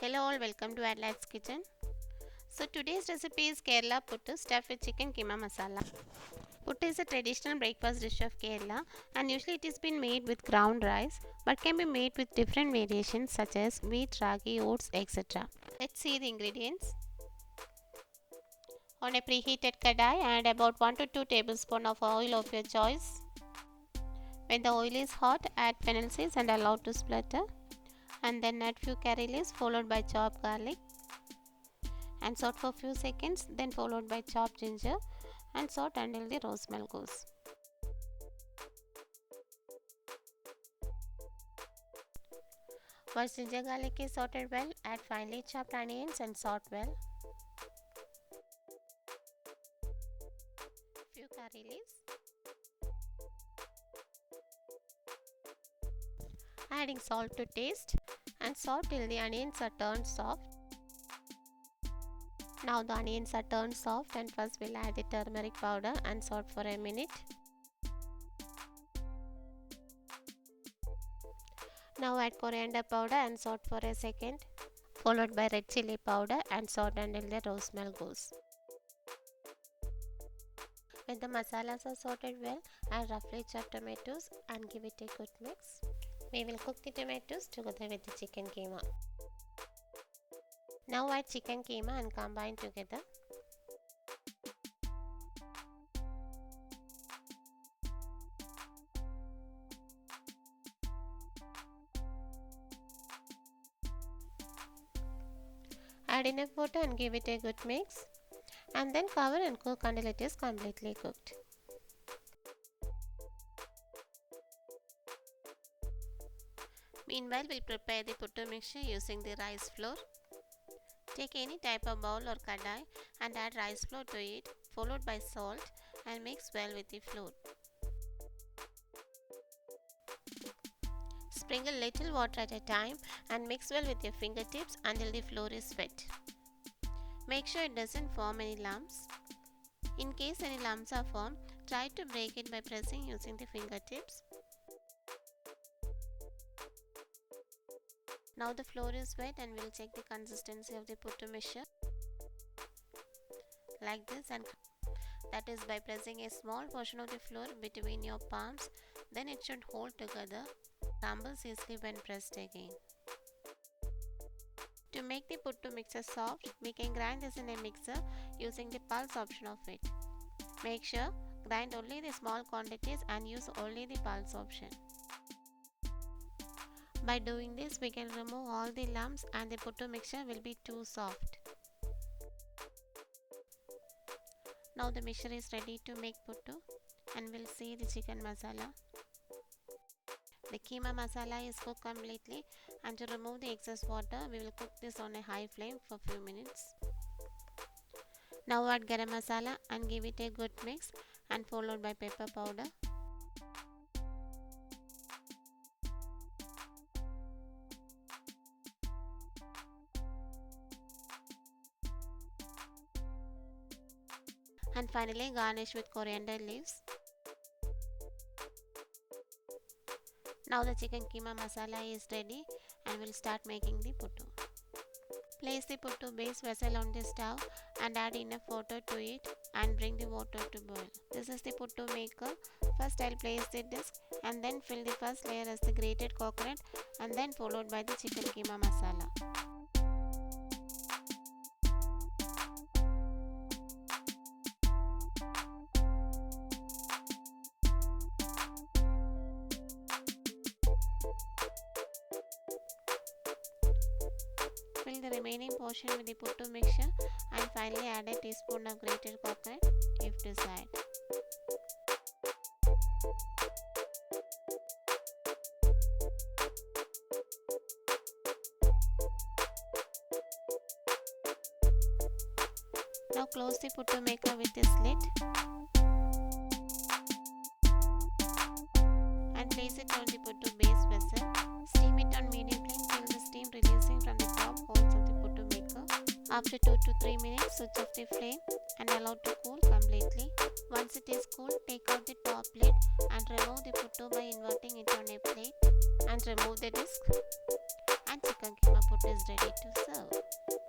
Hello all, welcome to Adlax kitchen. So today's recipe is Kerala Puttu stuffed with chicken keema masala. Puttu is a traditional breakfast dish of Kerala and usually it is been made with ground rice but can be made with different variations such as wheat, ragi, oats, etc. Let's see the ingredients. On a preheated kadai, add about 1 to 2 tablespoons of oil of your choice. When the oil is hot, add fennel seeds and allow to splutter, and then add few curry leaves followed by chopped garlic and saute for few seconds, then followed by chopped ginger and saute until the raw smell goes. Once ginger garlic is sauteed well, add finely chopped onions and saute well. Few curry leaves. Adding salt to taste and saute till the onions are turned soft. Now the onions are turned soft and first we'll add the turmeric powder and saute for a minute. Now add coriander powder and saute for a second, followed by red chilli powder and saute until the raw smell goes. When the masalas are sauteed well, add roughly chopped tomatoes and give it a good mix. We will cook the tomatoes together with the chicken keema. Now add chicken keema and combine together. Add enough water and give it a good mix, and then cover and cook until it is completely cooked. Meanwhile, we'll prepare the puttu mixture using the rice flour. Take any type of bowl or kadai and add rice flour to it, followed by salt, and mix well with the flour. Sprinkle little water at a time and mix well with your fingertips until the flour is wet. Make sure it doesn't form any lumps. In case any lumps are formed, try to break it by pressing using the fingertips. Now the flour is wet and we'll check the consistency of the puttu mixture like this, and that is by pressing a small portion of the flour between your palms, then it should hold together, crumbles easily when pressed again. To make the puttu mixture soft, we can grind this in a mixer using the pulse option of it. Make sure grind only the small quantities and use only the pulse option. By doing this, we can remove all the lumps and the puttu mixture will be too soft. Now the mixture is ready to make puttu, and we'll see the chicken masala. The keema masala is cooked completely, and to remove the excess water, we will cook this on a high flame for few minutes. Now add garam masala and give it a good mix, and followed by pepper powder. And finally garnish with coriander leaves. Now the chicken keema masala is ready and we'll start making the puttu. Place the puttu base vessel on the stove and add enough water to it and bring the water to boil. This is the puttu maker. First I'll place the disc and then fill the first layer as the grated coconut and then followed by the chicken keema masala. Fill the remaining portion with the puttu mixture and finally add a teaspoon of grated coconut if desired. Now close the puttu maker with a slit and place it on the puttu base vessel. Steam it on medium flame till the steam releasing from the top holes of the puttu maker. After 2 to 3 minutes, switch off the flame and allow to cool completely. Once it is cool, take out the top lid and remove the puttu by inverting it on a plate and remove the disc. and chicken keema puttu is ready to serve.